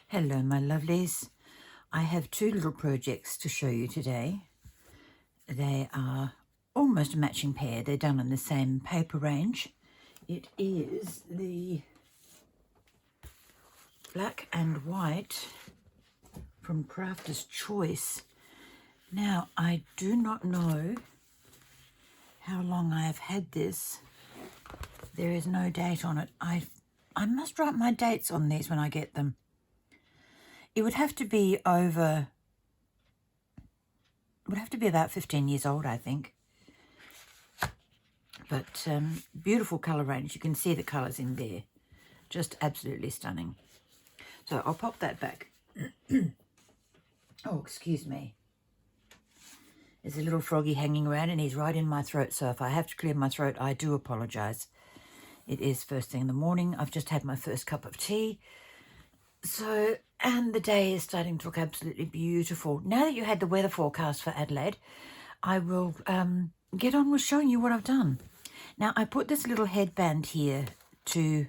Hello, my lovelies. I have two little projects to show you today. They are almost a matching pair. They're done in the same paper range. It is the black and white from Crafter's Choice. Now, I do not know how long I have had this. There is no date on it. I must write my dates on these when I get them. It would have to be about 15 years old, I think. But beautiful colour range. You can see the colours in there. Just absolutely stunning. So I'll pop that back. Oh, excuse me. There's a little froggy hanging around and he's right in my throat. So if I have to clear my throat, I do apologise. It is first thing in the morning. I've just had my first cup of tea. And the day is starting to look absolutely beautiful. Now that you had the weather forecast for Adelaide, I will get on with showing you what I've done. Now, I put this little headband here to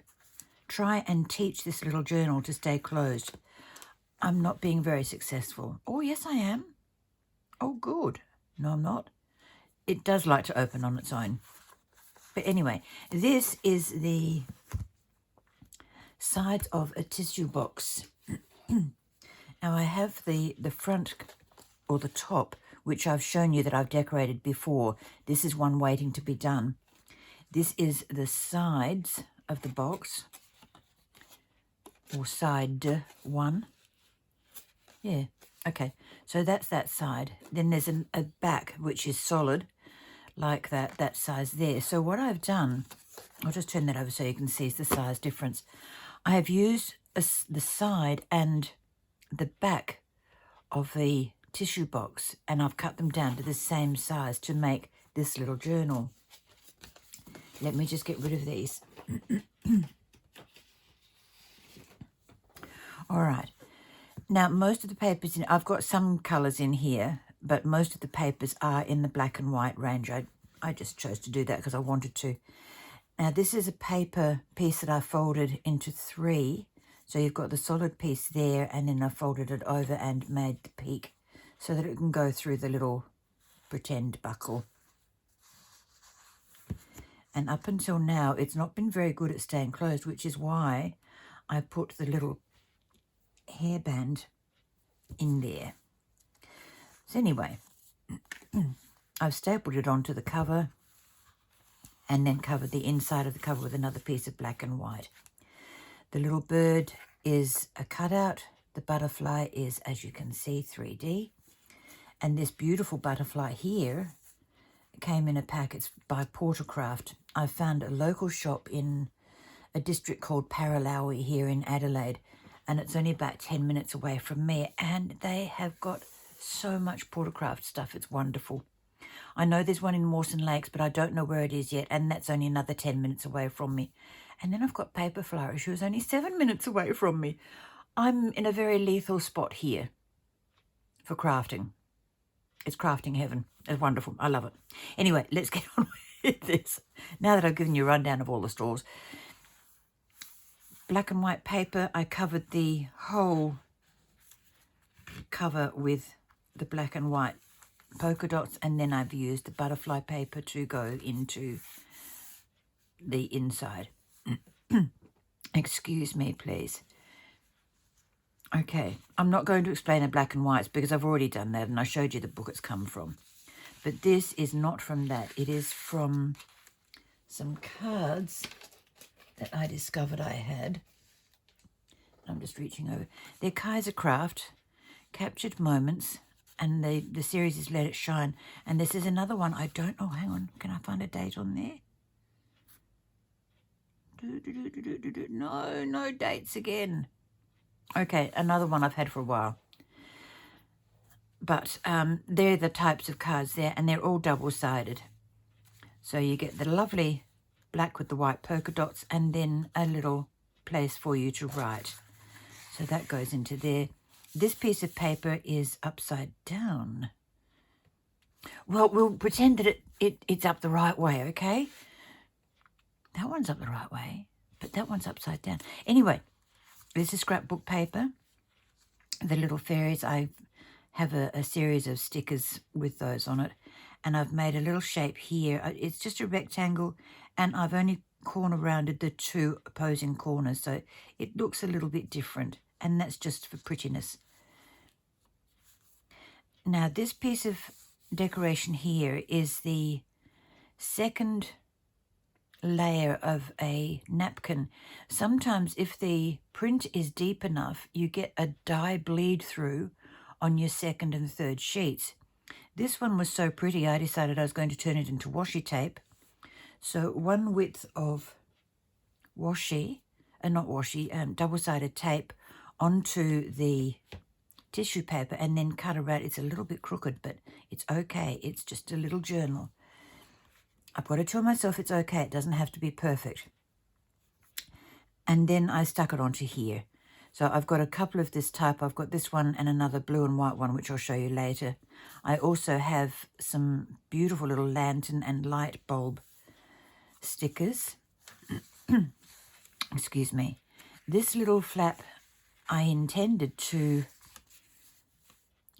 try and teach this little journal to stay closed. I'm not being very successful. Oh, yes, I am. Oh, good. No, I'm not. It does like to open on its own. But anyway, this is the sides of a tissue box. Now, I have the front or the top, which I've shown you that I've decorated before. This is one waiting to be done. This is the sides of the box, or side one. Yeah, okay. So that's that side. Then there's a back, which is solid, like that size there. So what I've done, I'll just turn that over so you can see the size difference. I have used the side and the back of the tissue box, and I've cut them down to the same size to make this little journal. Let me just get rid of these. All right. Now, most of the papers, I've got some colours in here, but most of the papers are in the black and white range. I just chose to do that because I wanted to. Now, this is a paper piece that I folded into 3. So you've got the solid piece there, and then I folded it over and made the peak so that it can go through the little pretend buckle. And up until now, it's not been very good at staying closed, which is why I put the little hairband in there. So anyway, I've stapled it onto the cover and then covered the inside of the cover with another piece of black and white. The little bird is a cutout. The butterfly is, as you can see, 3D. And this beautiful butterfly here came in a pack. It's by Portercraft. I found a local shop in a district called Paralowie here in Adelaide, and it's only about 10 minutes away from me, and they have got so much Portercraft stuff. It's wonderful. I know there's one in Mawson Lakes, but I don't know where it is yet, and that's only another 10 minutes away from me. And then I've got Paper Flourish, who is only 7 minutes away from me. I'm in a very lethal spot here for crafting. It's crafting heaven. It's wonderful. I love it. Anyway, let's get on with this. Now that I've given you a rundown of all the straws. Black and white paper, I covered the whole cover with the black and white polka dots, and then I've used the butterfly paper to go into the inside. Excuse me, please. Okay, I'm not going to explain the black and whites because I've already done that and I showed you the book it's come from. But this is not from that. It is from some cards that I discovered I had. I'm just reaching over. They're Kaiser Craft, Captured Moments, and the series is Let It Shine. And this is another one. I don't know. Hang on. Can I find a date on there? No dates again. Okay, another one I've had for a while. But they're the types of cards there, and they're all double-sided. So you get the lovely black with the white polka dots, and then a little place for you to write. So that goes into there. This piece of paper is upside down. Well, we'll pretend that it's up the right way, okay? That one's up the right way, but that one's upside down. Anyway, this is scrapbook paper. the little fairies. I have a series of stickers with those on it, and I've made a little shape here. It's just a rectangle, and I've only corner rounded the two opposing corners, so it looks a little bit different, and that's just for prettiness. Now this piece of decoration here is the second layer of a napkin. Sometimes if the print is deep enough, you get a dye bleed through on your second and third sheets. This one was so pretty, I decided I was going to turn it into washi tape. So one width of washi, double-sided tape onto the tissue paper, and then cut around. It's a little bit crooked, but it's okay. It's just a little journal. I've got to tell myself it's okay. It doesn't have to be perfect. And then I stuck it onto here. So I've got a couple of this type. I've got this one and another blue and white one, which I'll show you later. I also have some beautiful little lantern and light bulb stickers. Excuse me. This little flap I intended to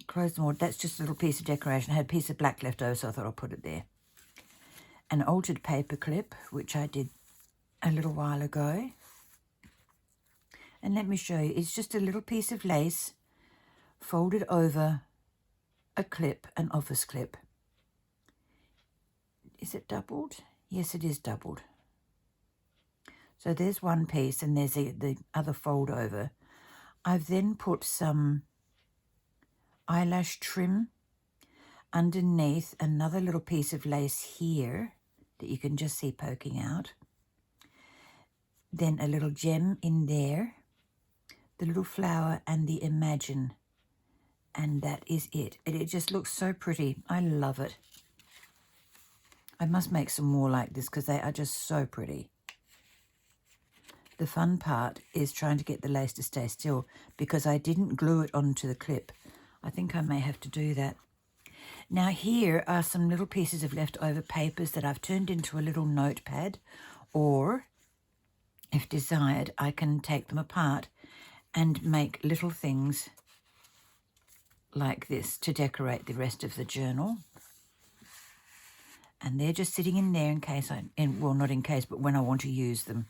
close them all. That's just a little piece of decoration. I had a piece of black left over, so I thought I'll put it there. An altered paper clip, which I did a little while ago. And let me show you. It's just a little piece of lace folded over a clip, an office clip. Is it doubled? Yes, it is doubled. So there's one piece, and there's the other fold over. I've then put some eyelash trim underneath another little piece of lace here that you can just see poking out. Then a little gem in there, the little flower and the Imagine, and that is it. It just looks so pretty. I love it. I must make some more like this because they are just so pretty. The fun part is trying to get the lace to stay still because I didn't glue it onto the clip. I think I may have to do that. Now here are some little pieces of leftover papers that I've turned into a little notepad, or if desired, I can take them apart and make little things like this to decorate the rest of the journal. And they're just sitting in there in case well, not in case, but when I want to use them.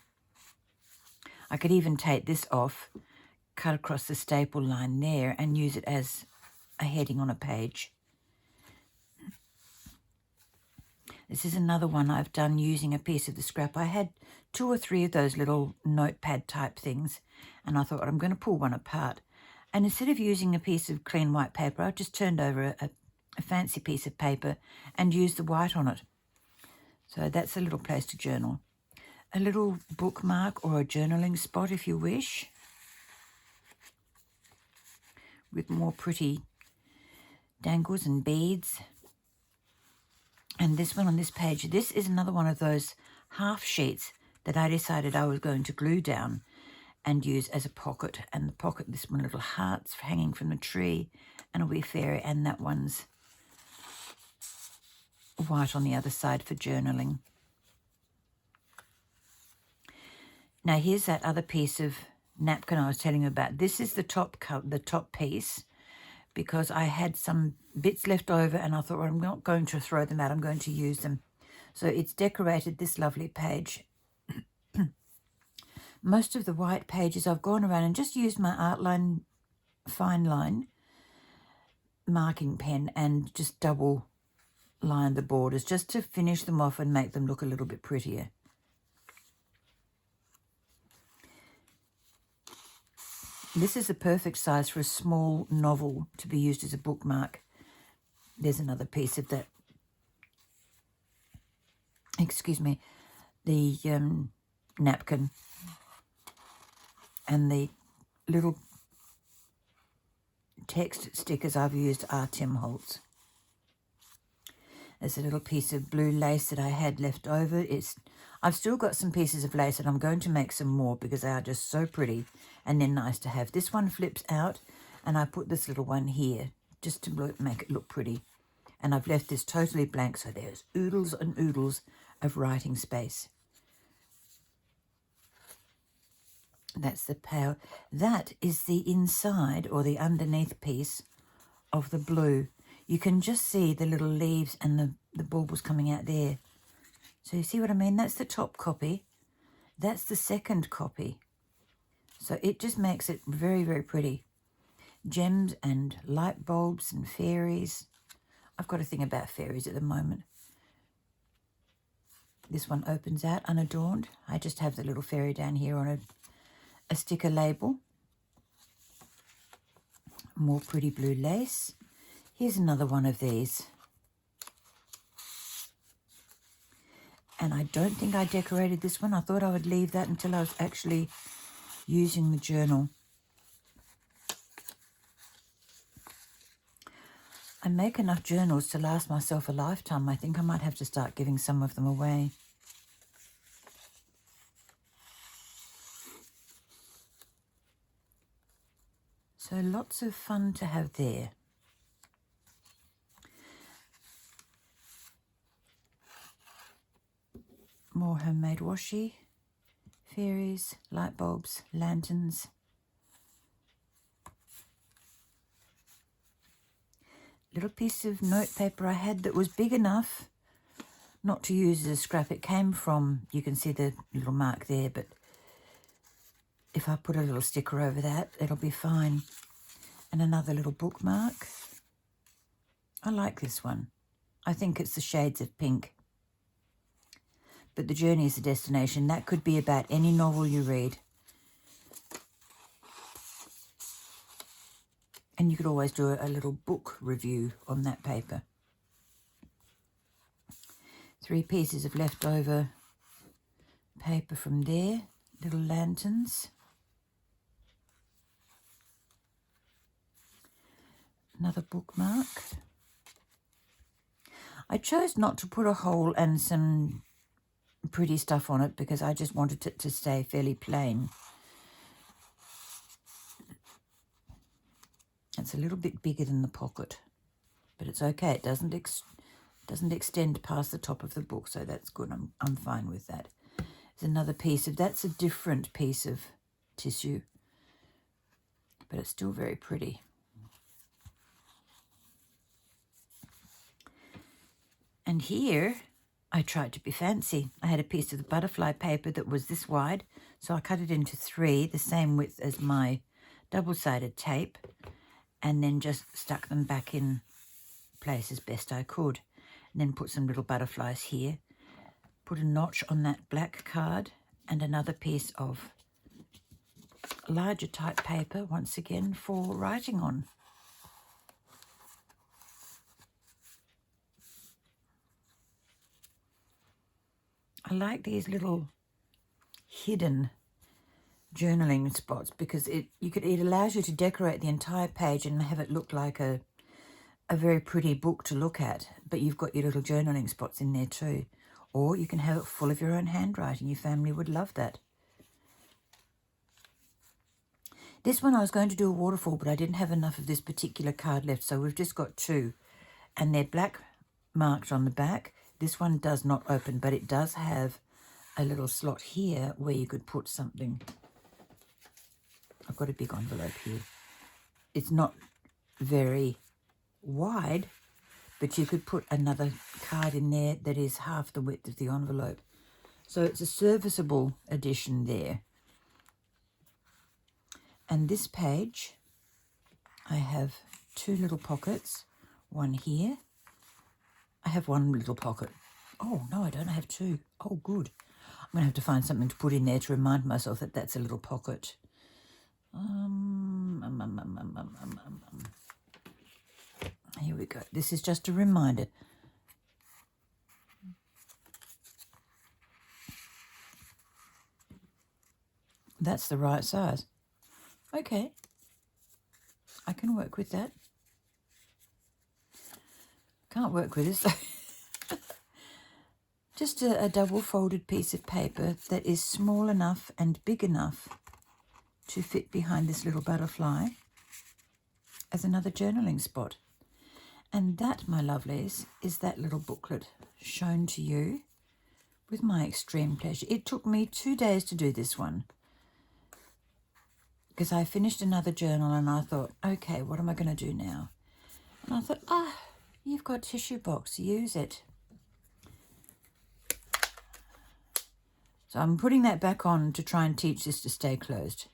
I could even take this off, cut across the staple line there, and use it as a heading on a page. This is another one I've done using a piece of the scrap. I had 2 or 3 of those little notepad type things, and I thought, I'm going to pull one apart. And instead of using a piece of clean white paper, I've just turned over a fancy piece of paper and used the white on it. So that's a little place to journal. A little bookmark or a journaling spot if you wish, with more pretty dangles and beads. And this one on this page, this is another one of those half sheets that I decided I was going to glue down and use as a pocket. And the pocket, this one, little hearts hanging from the tree and a wee fairy, and that one's white on the other side for journaling. Now here's that other piece of napkin I was telling you about. This is the top piece, because I had some bits left over and I thought, well, I'm not going to throw them out, I'm going to use them. So it's decorated this lovely page. Most of the white pages I've gone around and just used my Artline fine line marking pen and just double lined the borders just to finish them off and make them look a little bit prettier. This is the perfect size for a small novel to be used as a bookmark. There's another piece of that. Excuse me. The napkin and the little text stickers I've used are Tim Holtz. There's a little piece of blue lace that I had left over. I've still got some pieces of lace and I'm going to make some more because they are just so pretty and they're nice to have. This one flips out and I put this little one here just to make it look pretty. And I've left this totally blank, so there's oodles and oodles of writing space. That's the pale. That is the inside or the underneath piece of the blue. You can just see the little leaves and the baubles coming out there. So you see what I mean? That's the top copy. That's the second copy. So it just makes it very, very pretty. Gems and light bulbs and fairies. I've got a thing about fairies at the moment. This one opens out unadorned. I just have the little fairy down here on a sticker label. More pretty blue lace. Here's another one of these. And I don't think I decorated this one. I thought I would leave that until I was actually using the journal. I make enough journals to last myself a lifetime. I think I might have to start giving some of them away. So lots of fun to have there. More homemade washi, fairies, light bulbs, lanterns. Little piece of notepaper I had that was big enough not to use as a scrap. It came from, you can see the little mark there, but if I put a little sticker over that, it'll be fine. And another little bookmark. I like this one. I think it's the shades of pink. But the journey is the destination. That could be about any novel you read. And you could always do a little book review on that paper. 3 pieces of leftover paper from there. Little lanterns. Another bookmark. I chose not to put a hole and some pretty stuff on it because I just wanted it to stay fairly plain. It's a little bit bigger than the pocket, but it's okay. It doesn't extend past the top of the book, so that's good. I'm fine with that. There's another piece of, that's a different piece of tissue, but it's still very pretty. And here, I tried to be fancy. I had a piece of the butterfly paper that was this wide, so I cut it into 3, the same width as my double-sided tape, and then just stuck them back in place as best I could. And then put some little butterflies here. Put a notch on that black card and another piece of larger type paper, once again, for writing on. I like these little hidden journaling spots because it allows you to decorate the entire page and have it look like a very pretty book to look at, but you've got your little journaling spots in there too. Or you can have it full of your own handwriting. Your family would love that. This one I was going to do a waterfall, but I didn't have enough of this particular card left, so we've just got 2. And they're black marked on the back. This one does not open, but it does have a little slot here where you could put something. I've got a big envelope here. It's not very wide, but you could put another card in there that is half the width of the envelope. So it's a serviceable addition there. And this page, I have 2 little pockets, one here. I have 1 little pocket. Oh, no, I don't. I have 2. Oh, good. I'm going to have to find something to put in there to remind myself that that's a little pocket. Here we go. This is just a reminder. That's the right size. Okay. I can work with that. Can't work with this. Just a double folded piece of paper that is small enough and big enough to fit behind this little butterfly as another journaling spot. And that, my lovelies, is that little booklet shown to you with my extreme pleasure. It took me 2 days to do this one. because I finished another journal and I thought, okay, what am I going to do now? And I thought, you've got tissue box, use it. So I'm putting that back on to try and teach this to stay closed.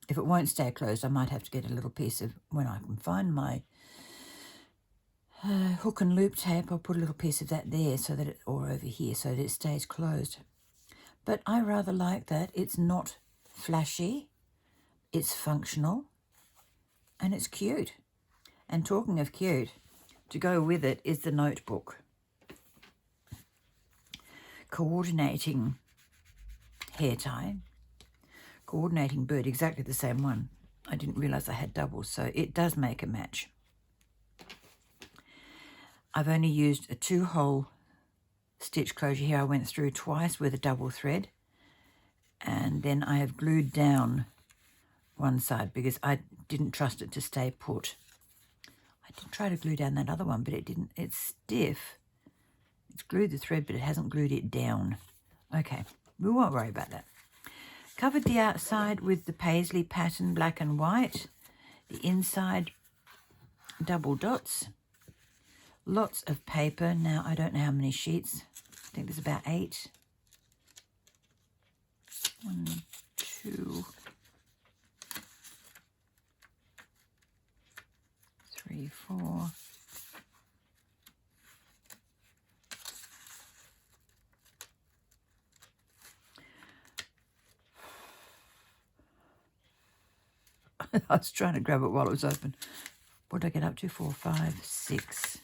If it won't stay closed, I might have to get a little piece of, when I can find my hook and loop tape, I'll put a little piece of that there so that or over here so that it stays closed. But I rather like that. It's not flashy, it's functional, and it's cute. And talking of cute, to go with it is the notebook. Coordinating hair tie, coordinating bird, exactly the same one. I didn't realise I had doubles, so it does make a match. I've only used a 2-hole stitch closure here. I went through twice with a double thread, and then I have glued down one side because I didn't trust it to stay put. I did try to glue down that other one, but it didn't. It's stiff. It's glued the thread, but it hasn't glued it down. Okay, we won't worry about that. Covered the outside with the paisley pattern, black and white. The inside, double dots. Lots of paper. Now, I don't know how many sheets. I think there's about 8. 1, 2, 3, 4. I was trying to grab it while it was open. What did I get up to? 4, 5, 6,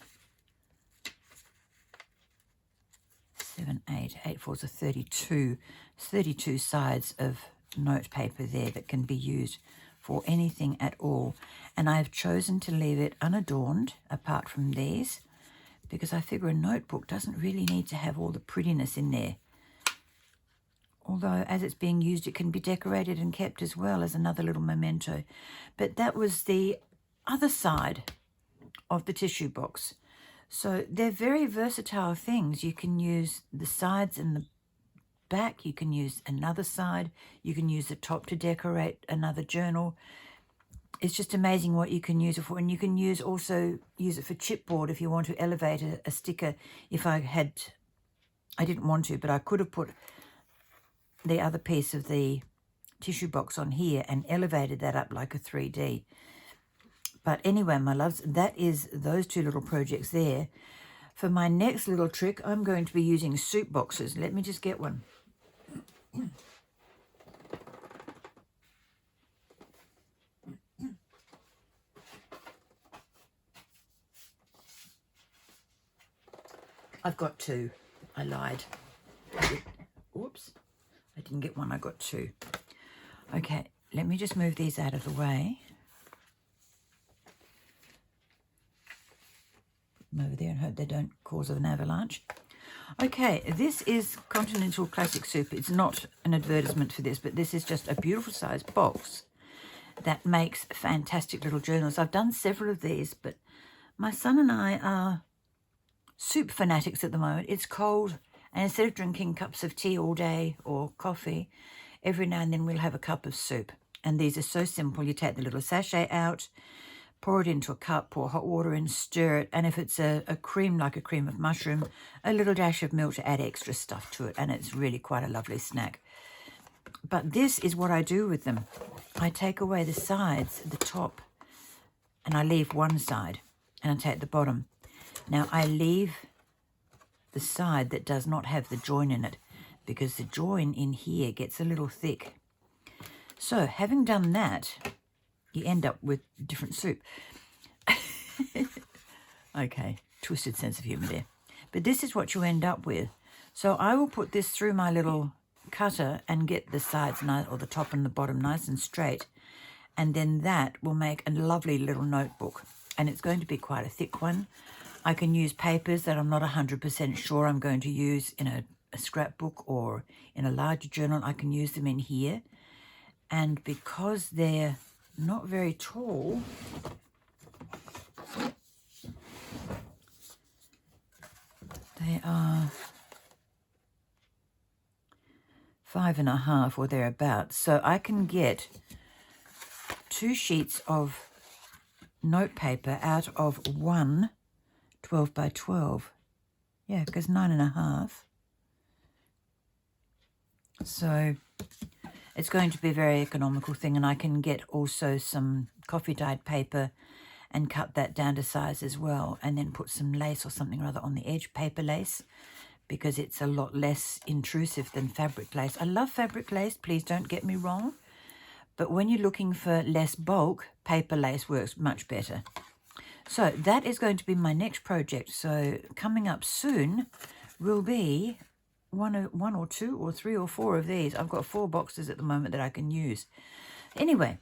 7, 8. 8 fours are 32. 32 sides of note paper there that can be used for anything at all. And I've chosen to leave it unadorned apart from these because I figure a notebook doesn't really need to have all the prettiness in there. Although as it's being used, it can be decorated and kept as well as another little memento. But that was the other side of the tissue box. So they're very versatile things. You can use the sides and the back. You can use another side. You can use the top to decorate another journal. It's just amazing what you can use it for. And you can use it for chipboard if you want to elevate a sticker. If I didn't want to, but I could have put the other piece of the tissue box on here and elevated that up like a 3D. But anyway, my loves, that is those 2 little projects there. For my next little trick, I'm going to be using soup boxes. Let me just get one. I've got 2. I lied. Oops. I didn't get one, I got 2. Okay, let me just move these out of the way. Put them over there and hope they don't cause an avalanche. Okay, this is Continental Classic Soup. It's not an advertisement for this, but this is just a beautiful sized box that makes fantastic little journals. I've done several of these, but my son and I are soup fanatics at the moment. It's cold, and instead of drinking cups of tea all day or coffee, every now and then we'll have a cup of soup. And these are so simple. You take the little sachet out, pour it into a cup, pour hot water in, stir it. And if it's a cream, like a cream of mushroom, a little dash of milk to add extra stuff to it. And it's really quite a lovely snack. But this is what I do with them. I take away the sides, the top, and I leave one side. And I take the bottom. Now, I leave the side that does not have the join in it because the join in here gets a little thick. So, having done that, you end up with different soup. Okay, twisted sense of humour there. But this is what you end up with. So I will put this through my little cutter and get the sides nice, or the top and the bottom nice and straight. And then that will make a lovely little notebook. And it's going to be quite a thick one. I can use papers that I'm not 100% sure I'm going to use in a scrapbook or in a larger journal. I can use them in here. And because they're not very tall, they are 5.5 or thereabouts. So I can get 2 sheets of note paper out of one 12 by 12. Yeah, because 9.5. So it's going to be a very economical thing, and I can get also some coffee dyed paper and cut that down to size as well, and then put some lace or something or other on the edge, paper lace, because it's a lot less intrusive than fabric lace. I love fabric lace, please don't get me wrong, but when you're looking for less bulk, paper lace works much better. So that is going to be my next project. So coming up soon will be one or two or three or four of these. I've got 4 boxes at the moment that I can use. Anyway,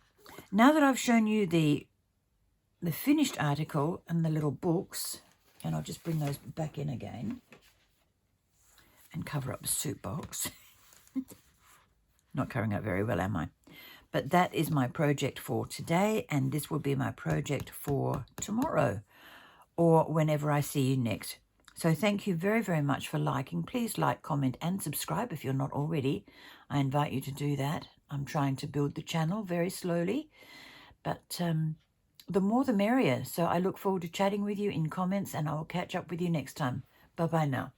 now that I've shown you the finished article and the little books, and I'll just bring those back in again and cover up the soup box. Not covering up very well, am I? But that is my project for today, and this will be my project for tomorrow or whenever I see you next. So thank you very, very much for liking. Please like, comment, and subscribe if you're not already. I invite you to do that. I'm trying to build the channel very slowly, but the more the merrier. So I look forward to chatting with you in comments, and I will catch up with you next time. Bye-bye now.